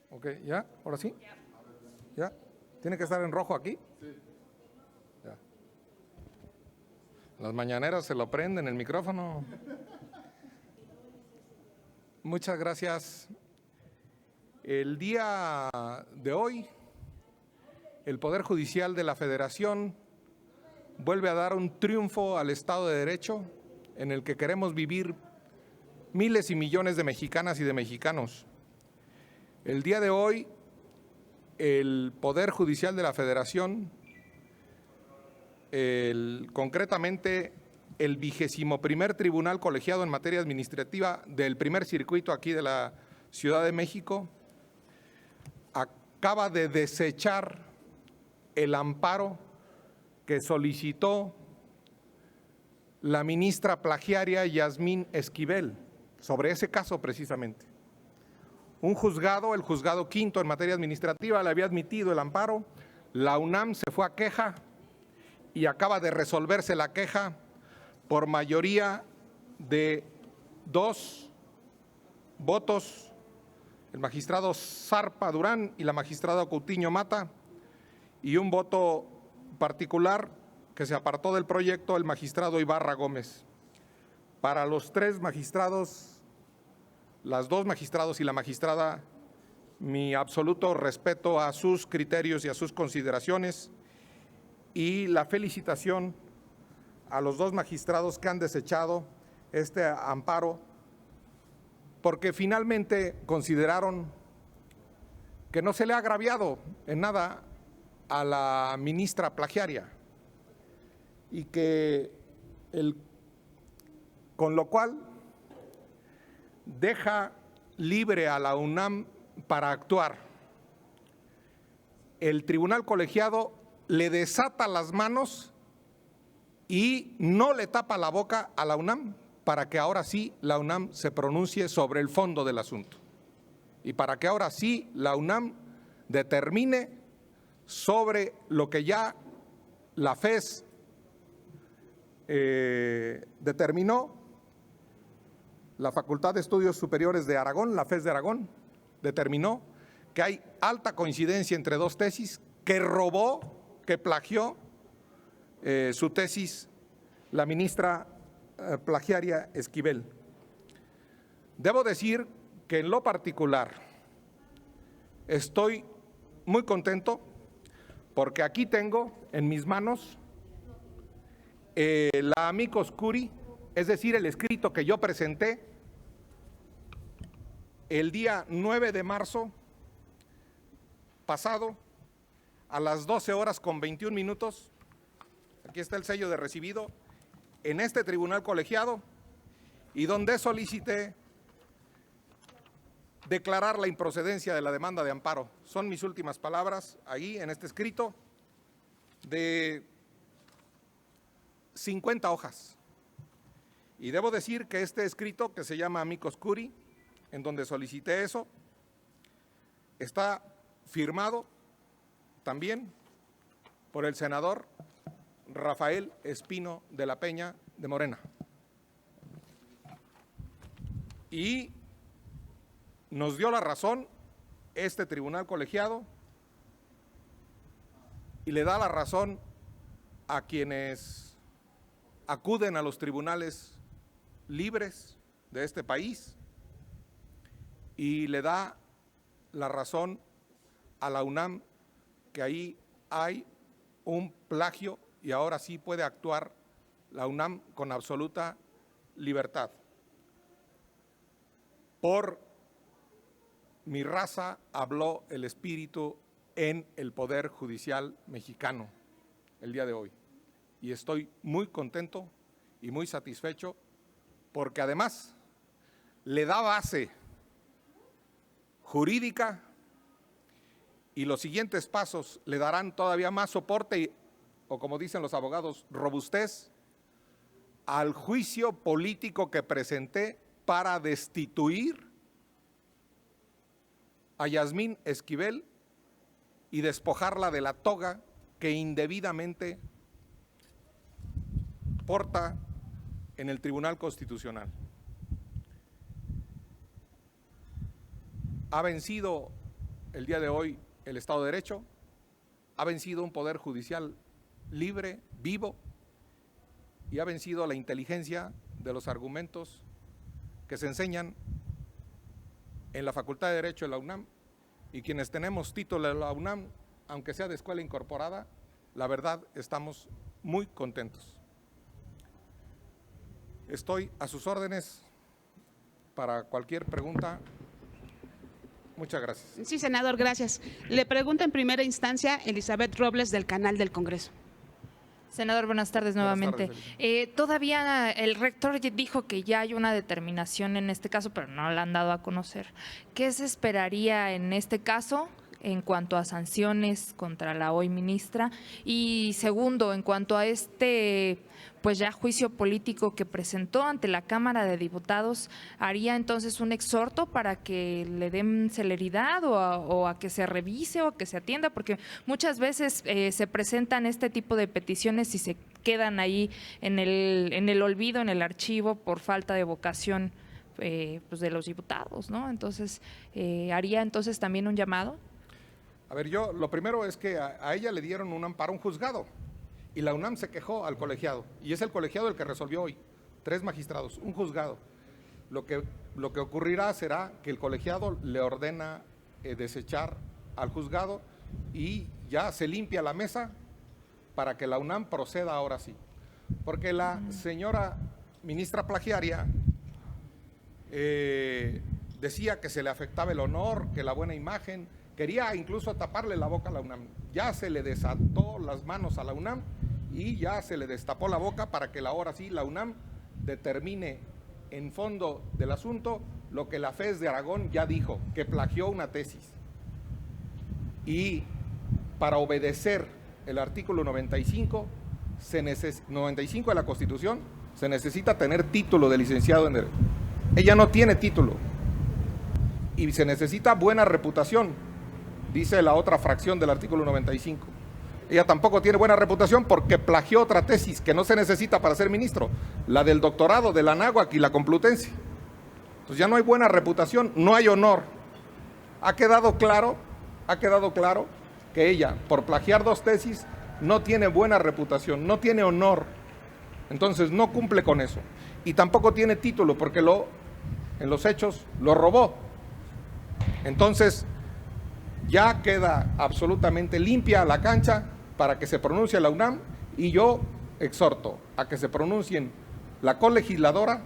Ok, ¿ya? ¿Ahora sí? ¿Ya? ¿Tiene que estar en rojo aquí? Ya. Las mañaneras se lo prenden el micrófono. Muchas gracias. El día de hoy, el Poder Judicial de la Federación vuelve a dar un triunfo al Estado de Derecho en el que queremos vivir miles y millones de mexicanas y de mexicanos. El día de hoy, el Poder Judicial de la Federación, concretamente el 21º Tribunal Colegiado en Materia Administrativa del primer circuito aquí de la Ciudad de México, acaba de desechar el amparo que solicitó la ministra plagiaria Yasmín Esquivel sobre ese caso precisamente. Un juzgado, el juzgado quinto en materia administrativa, le había admitido el amparo, la UNAM se fue a queja y acaba de resolverse la queja por mayoría de 2 votos, el magistrado Zarpa Durán y la magistrada Coutinho Mata, y un voto particular que se apartó del proyecto, el magistrado Ibarra Gómez. Para los 3 magistrados, las 2 magistrados y la magistrada, mi absoluto respeto a sus criterios y a sus consideraciones, y la felicitación a los 2 magistrados que han desechado este amparo porque finalmente consideraron que no se le ha agraviado en nada a la ministra plagiaria y que con lo cual deja libre a la UNAM para actuar. El tribunal colegiado le desata las manos y no le tapa la boca a la UNAM para que ahora sí la UNAM se pronuncie sobre el fondo del asunto y para que ahora sí la UNAM determine sobre lo que ya la FES determinó, la Facultad de Estudios Superiores de Aragón, la FES de Aragón, determinó que hay alta coincidencia entre 2 tesis, que robó, que plagió su tesis la ministra plagiaria Esquivel. Debo decir que en lo particular estoy muy contento porque aquí tengo en mis manos la amicus curiae, es decir, el escrito que yo presenté el día 9 de marzo pasado a las 12:21. Aquí está el sello de recibido en este tribunal colegiado y donde solicité declarar la improcedencia de la demanda de amparo. Son mis últimas palabras ahí en este escrito de 50 hojas. Y debo decir que este escrito, que se llama amicus curiae, en donde solicité eso, está firmado también por el senador Rafael Espino de la Peña de Morena. Y nos dio la razón este tribunal colegiado y le da la razón a quienes acuden a los tribunales libres de este país y le da la razón a la UNAM que ahí hay un plagio y ahora sí puede actuar la UNAM con absoluta libertad. Por mi raza habló el espíritu en el Poder Judicial mexicano el día de hoy. Y estoy muy contento y muy satisfecho porque además le da base jurídica y los siguientes pasos le darán todavía más soporte o, como dicen los abogados, robustez al juicio político que presenté para destituir a Yasmín Esquivel y despojarla de la toga que indebidamente porta en el Tribunal Constitucional. Ha vencido el día de hoy el Estado de Derecho, ha vencido un poder judicial libre, vivo, y ha vencido la inteligencia de los argumentos que se enseñan en la Facultad de Derecho de la UNAM, y quienes tenemos título de la UNAM, aunque sea de escuela incorporada, la verdad estamos muy contentos. Estoy a sus órdenes para cualquier pregunta. Muchas gracias. Sí, senador, gracias. Le pregunta en primera instancia Elizabeth Robles del Canal del Congreso. Senador, buenas tardes nuevamente. Buenas tardes, todavía el rector dijo que ya hay una determinación en este caso, pero no la han dado a conocer. ¿Qué se esperaría en este caso en cuanto a sanciones contra la hoy ministra? Y segundo, en cuanto a este pues ya juicio político que presentó ante la Cámara de Diputados, ¿haría entonces un exhorto para que le den celeridad o a que se revise o a que se atienda? Porque muchas veces se presentan este tipo de peticiones y se quedan ahí en el olvido, en el archivo, por falta de vocación pues de los diputados, ¿no? Entonces, ¿haría entonces también un llamado? A ver, yo lo primero es que a ella le dieron un amparo a un juzgado y la UNAM se quejó al colegiado y es el colegiado el que resolvió hoy, 3 magistrados, un juzgado. Lo que ocurrirá será que el colegiado le ordena desechar al juzgado y ya se limpia la mesa para que la UNAM proceda ahora sí. Porque la señora ministra plagiaria decía que se le afectaba el honor, que la buena imagen, quería incluso taparle la boca a la UNAM. Ya se le desató las manos a la UNAM y ya se le destapó la boca para que ahora sí la UNAM determine en fondo del asunto lo que la FES de Aragón ya dijo, que plagió una tesis. Y para obedecer el artículo 95 de la Constitución, se necesita tener título de licenciado en Derecho. Ella no tiene título y se necesita buena reputación, dice la otra fracción del artículo 95. Ella tampoco tiene buena reputación porque plagió otra tesis que no se necesita para ser ministro, la del doctorado de la Anáhuac y la Complutense. Entonces ya no hay buena reputación, no hay honor. Ha quedado claro que ella, por plagiar 2 tesis, no tiene buena reputación, no tiene honor. Entonces no cumple con eso. Y tampoco tiene título porque en los hechos lo robó. Entonces ya queda absolutamente limpia la cancha para que se pronuncie la UNAM y yo exhorto a que se pronuncien la colegisladora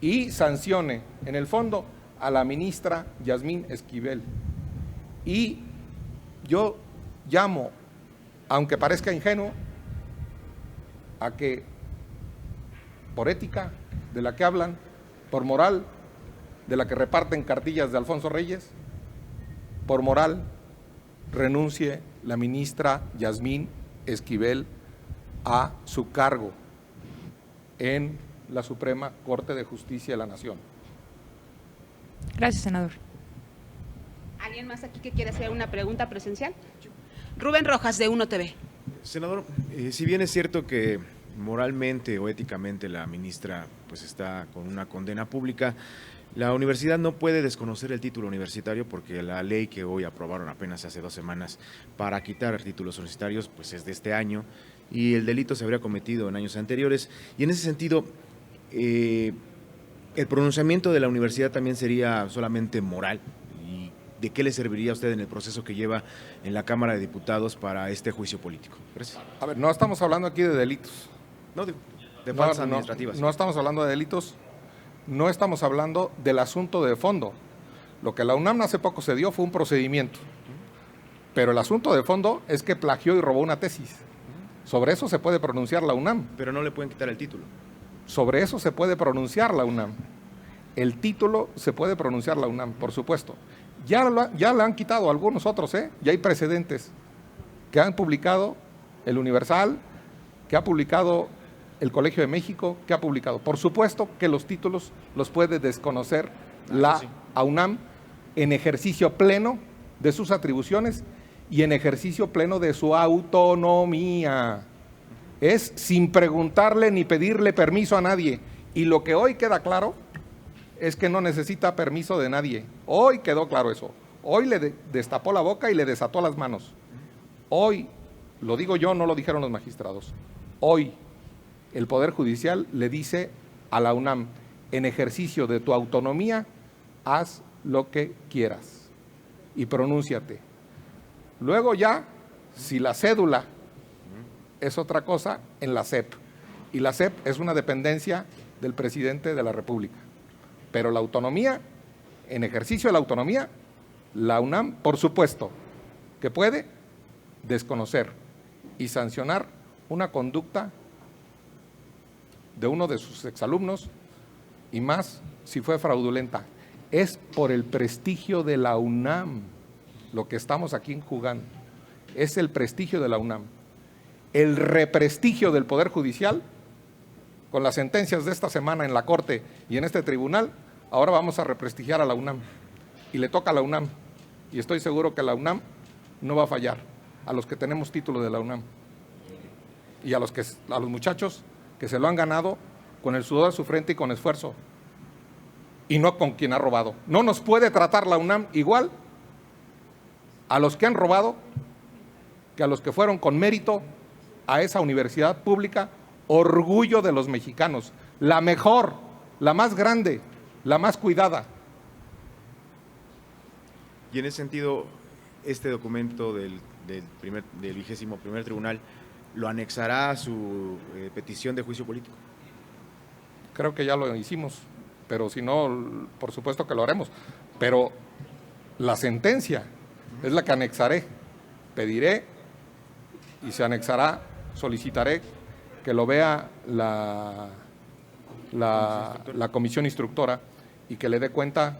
y sancione en el fondo a la ministra Yasmín Esquivel. Y yo llamo, aunque parezca ingenuo, a que por ética de la que hablan, por moral de la que reparten cartillas de Alfonso Reyes, por moral renuncie la ministra Yasmín Esquivel a su cargo en la Suprema Corte de Justicia de la Nación. Gracias, senador. ¿Alguien más aquí que quiere hacer una pregunta presencial? Rubén Rojas, de 1TV. Senador, si bien es cierto que moralmente o éticamente la ministra pues está con una condena pública, la universidad no puede desconocer el título universitario porque la ley que hoy aprobaron apenas hace 2 semanas para quitar títulos universitarios pues es de este año y el delito se habría cometido en años anteriores. Y en ese sentido, el pronunciamiento de la universidad también sería solamente moral. ¿Y de qué le serviría a usted en el proceso que lleva en la Cámara de Diputados para este juicio político? Gracias. A ver, no estamos hablando aquí de delitos. No, de faltas administrativas. No estamos hablando de delitos. No estamos hablando del asunto de fondo. Lo que la UNAM hace poco se dio fue un procedimiento, pero el asunto de fondo es que plagió y robó una tesis. Sobre eso se puede pronunciar la UNAM. Pero no le pueden quitar el título. Sobre eso se puede pronunciar la UNAM. El título se puede pronunciar la UNAM, por supuesto. Ya le han quitado algunos otros, ya hay precedentes que han publicado el Universal, que ha publicado el Colegio de México, que ha publicado. Por supuesto que los títulos los puede desconocer la UNAM en ejercicio pleno de sus atribuciones y en ejercicio pleno de su autonomía. Es sin preguntarle ni pedirle permiso a nadie. Y lo que hoy queda claro es que no necesita permiso de nadie. Hoy quedó claro eso. Hoy le destapó la boca y le desató las manos. Hoy, lo digo yo, no lo dijeron los magistrados, hoy el Poder Judicial le dice a la UNAM, en ejercicio de tu autonomía, haz lo que quieras y pronúnciate. Luego ya, si la cédula es otra cosa, en la SEP. Y la SEP es una dependencia del presidente de la República. Pero la autonomía, en ejercicio de la autonomía, la UNAM, por supuesto, que puede desconocer y sancionar una conducta de uno de sus exalumnos, y más si fue fraudulenta. Es por el prestigio de la UNAM lo que estamos aquí jugando. Es el prestigio de la UNAM. El represtigio del Poder Judicial, con las sentencias de esta semana en la Corte y en este tribunal, ahora vamos a represtigiar a la UNAM. Y le toca a la UNAM. Y estoy seguro que la UNAM no va a fallar a los que tenemos título de la UNAM. Y a los muchachos que se lo han ganado con el sudor de su frente y con esfuerzo. Y no con quien ha robado. No nos puede tratar la UNAM igual a los que han robado que a los que fueron con mérito a esa universidad pública, orgullo de los mexicanos, la mejor, la más grande, la más cuidada. Y en ese sentido, este documento del 21º Tribunal, ¿lo anexará a su petición de juicio político? Creo que ya lo hicimos, pero si no, por supuesto que lo haremos. Pero la sentencia es la que anexaré, pediré y se anexará, solicitaré que lo vea la comisión instructora y que le dé cuenta,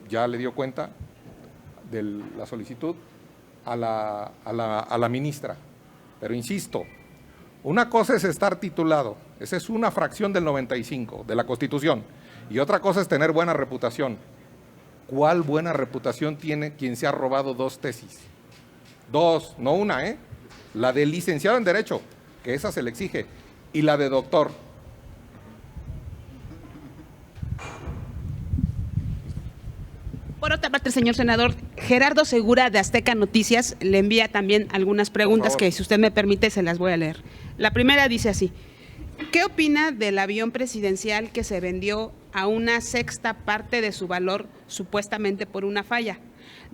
ya le dio cuenta de la solicitud a la ministra. Pero insisto, una cosa es estar titulado, esa es una fracción del 95 de la Constitución, y otra cosa es tener buena reputación. ¿Cuál buena reputación tiene quien se ha robado 2 tesis? 2, no una, la de licenciado en Derecho, que esa se le exige, y la de doctor. Por otra parte, señor senador, Gerardo Segura de Azteca Noticias le envía también algunas preguntas que, si usted me permite, se las voy a leer. La primera dice así: ¿qué opina del avión presidencial que se vendió a una 1/6 parte de su valor supuestamente por una falla?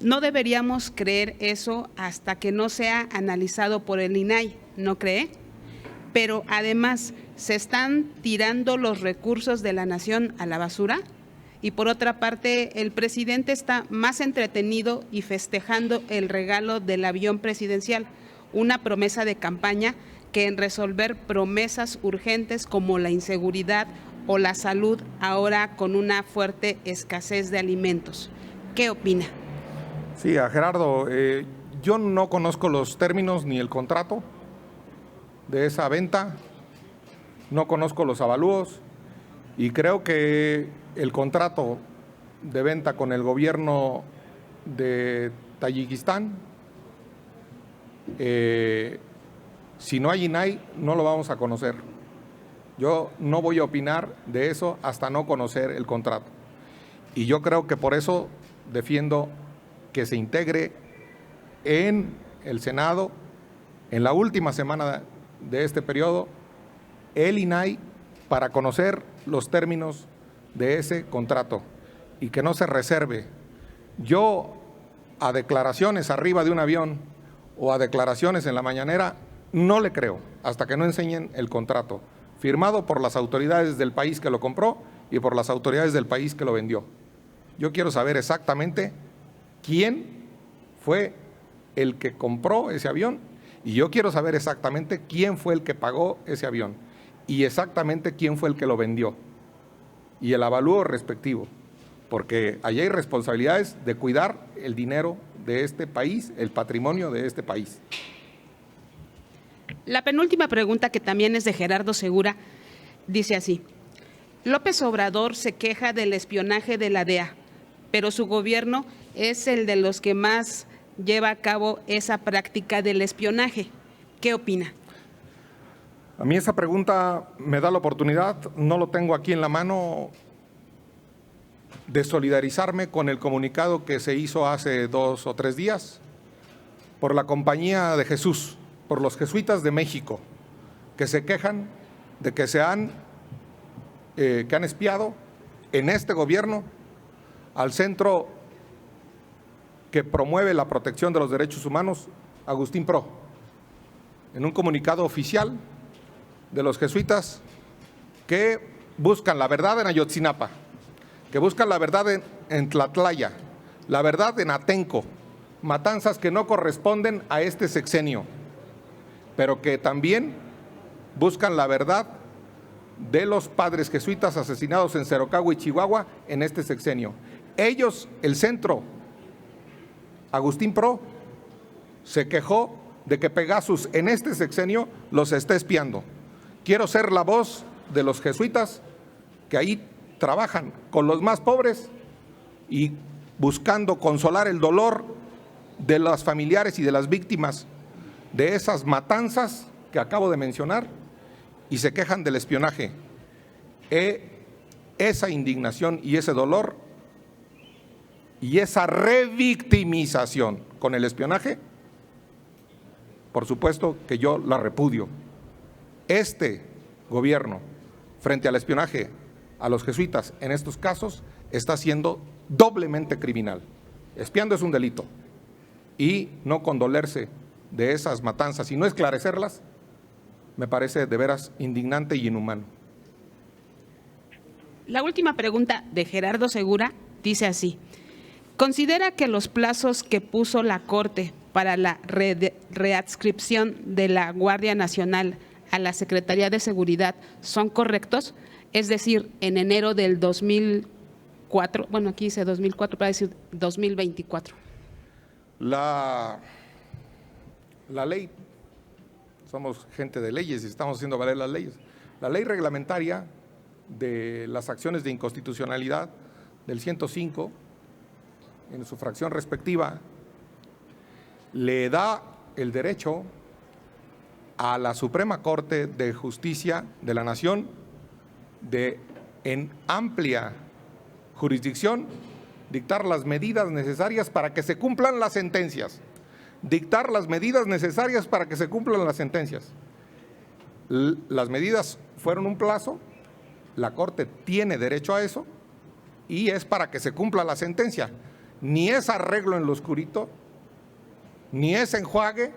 No deberíamos creer eso hasta que no sea analizado por el INAI, ¿no cree? Pero además, ¿se están tirando los recursos de la nación a la basura? Y por otra parte, el presidente está más entretenido y festejando el regalo del avión presidencial, una promesa de campaña, que en resolver promesas urgentes como la inseguridad o la salud, ahora con una fuerte escasez de alimentos. ¿Qué opina? Sí, a Gerardo, yo no conozco los términos ni el contrato de esa venta, no conozco los avalúos y creo que el contrato de venta con el gobierno de Tayikistán, si no hay INAI, no lo vamos a conocer. Yo no voy a opinar de eso hasta no conocer el contrato. Y yo creo que por eso defiendo que se integre en el Senado, en la última semana de este periodo, el INAI para conocer los términos de ese contrato y que no se reserve. Yo a declaraciones arriba de un avión o a declaraciones en la mañanera no le creo hasta que no enseñen el contrato, firmado por las autoridades del país que lo compró y por las autoridades del país que lo vendió. Yo quiero saber exactamente quién fue el que compró ese avión y yo quiero saber exactamente quién fue el que pagó ese avión y exactamente quién fue el que lo vendió y el avalúo respectivo, porque allí hay responsabilidades de cuidar el dinero de este país, el patrimonio de este país. La penúltima pregunta, que también es de Gerardo Segura, dice así: López Obrador se queja del espionaje de la DEA, pero su gobierno es el de los que más lleva a cabo esa práctica del espionaje. ¿Qué opina? A mí esa pregunta me da la oportunidad, no lo tengo aquí en la mano, de solidarizarme con el comunicado que se hizo hace 2 o 3 días por la Compañía de Jesús, por los jesuitas de México, que se quejan de que que han espiado en este gobierno al centro que promueve la protección de los derechos humanos, Agustín Pro. En un comunicado oficial de los jesuitas que buscan la verdad en Ayotzinapa, que buscan la verdad en Tlatlaya, la verdad en Atenco, matanzas que no corresponden a este sexenio, pero que también buscan la verdad de los padres jesuitas asesinados en Cerocagua y Chihuahua en este sexenio. Ellos, el centro, Agustín Pro, se quejó de que Pegasus en este sexenio los está espiando. Quiero ser la voz de los jesuitas que ahí trabajan con los más pobres y buscando consolar el dolor de los familiares y de las víctimas de esas matanzas que acabo de mencionar, y se quejan del espionaje. Esa indignación y ese dolor y esa revictimización con el espionaje, por supuesto que yo la repudio. Este gobierno, frente al espionaje a los jesuitas en estos casos, está siendo doblemente criminal. Espiando es un delito, y no condolerse de esas matanzas y no esclarecerlas me parece de veras indignante y inhumano. La última pregunta de Gerardo Segura dice así: ¿considera que los plazos que puso la Corte para la readscripción de la Guardia Nacional a la Secretaría de Seguridad son correctos? Es decir, en enero del 2004, bueno, aquí dice 2004, para decir 2024. La ley, somos gente de leyes y estamos haciendo valer las leyes. La ley reglamentaria de las acciones de inconstitucionalidad del 105, en su fracción respectiva, le da el derecho a la Suprema Corte de Justicia de la Nación de, en amplia jurisdicción, dictar las medidas necesarias para que se cumplan las sentencias. Dictar las medidas necesarias para que se cumplan las sentencias. Las medidas fueron un plazo, la Corte tiene derecho a eso y es para que se cumpla la sentencia. Ni es arreglo en lo oscurito, ni es enjuague,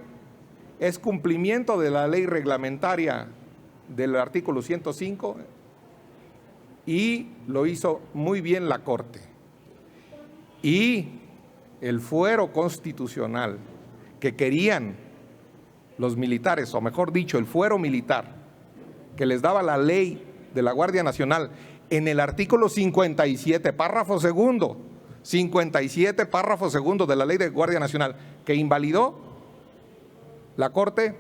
es cumplimiento de la ley reglamentaria del artículo 105 y lo hizo muy bien la Corte. Y el fuero constitucional que querían los militares, o mejor dicho, el fuero militar que les daba la ley de la Guardia Nacional en el artículo 57, párrafo segundo, 57, párrafo segundo de la ley de Guardia Nacional, que invalidó la Corte,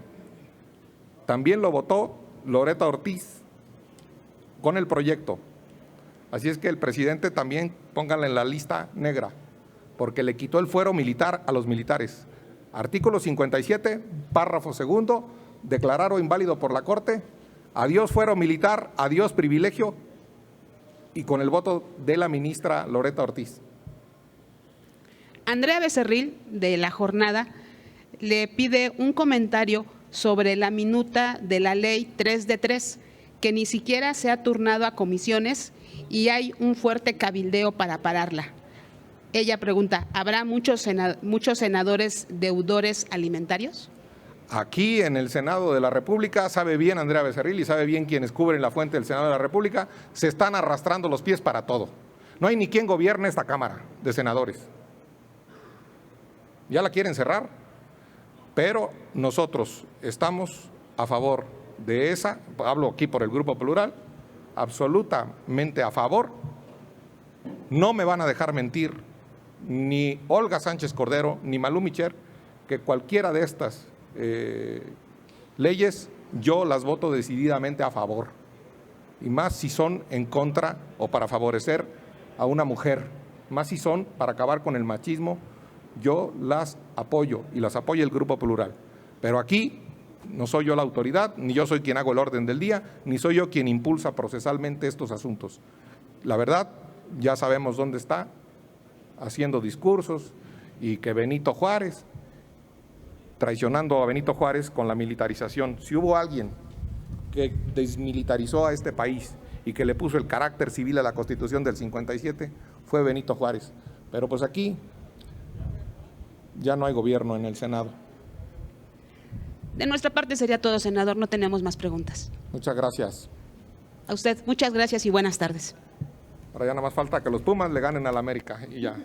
también lo votó Loreta Ortiz con el proyecto. Así es que el presidente también pónganle en la lista negra, porque le quitó el fuero militar a los militares. Artículo 57, párrafo segundo, declarado inválido por la Corte, adiós fuero militar, adiós privilegio, y con el voto de la ministra Loreta Ortiz. Andrea Becerril, de La Jornada, le pide un comentario sobre la minuta de la ley 3 de 3, que ni siquiera se ha turnado a comisiones y hay un fuerte cabildeo para pararla. Ella pregunta, ¿habrá muchos senadores deudores alimentarios? Aquí en el Senado de la República, sabe bien Andrea Becerril y sabe bien quienes cubren la fuente del Senado de la República, se están arrastrando los pies para todo. No hay ni quien gobierne esta Cámara de senadores. Ya la quieren cerrar, pero nosotros estamos a favor de esa, hablo aquí por el Grupo Plural, absolutamente a favor. No me van a dejar mentir ni Olga Sánchez Cordero ni Malú Micher, que cualquiera de estas leyes yo las voto decididamente a favor, y más si son en contra o para favorecer a una mujer, más si son para acabar con el machismo, yo las apoyo y las apoya el Grupo Plural. Pero aquí no soy yo la autoridad, ni yo soy quien hago el orden del día, ni soy yo quien impulsa procesalmente estos asuntos. La verdad, ya sabemos dónde está, haciendo discursos, y que Benito Juárez, traicionando a Benito Juárez con la militarización. Si hubo alguien que desmilitarizó a este país y que le puso el carácter civil a la Constitución del 57, fue Benito Juárez. Pero pues aquí ya no hay gobierno en el Senado. De nuestra parte sería todo, senador. No tenemos más preguntas. Muchas gracias. A usted, muchas gracias y buenas tardes. Ahora ya nada más falta que los Pumas le ganen al América y ya.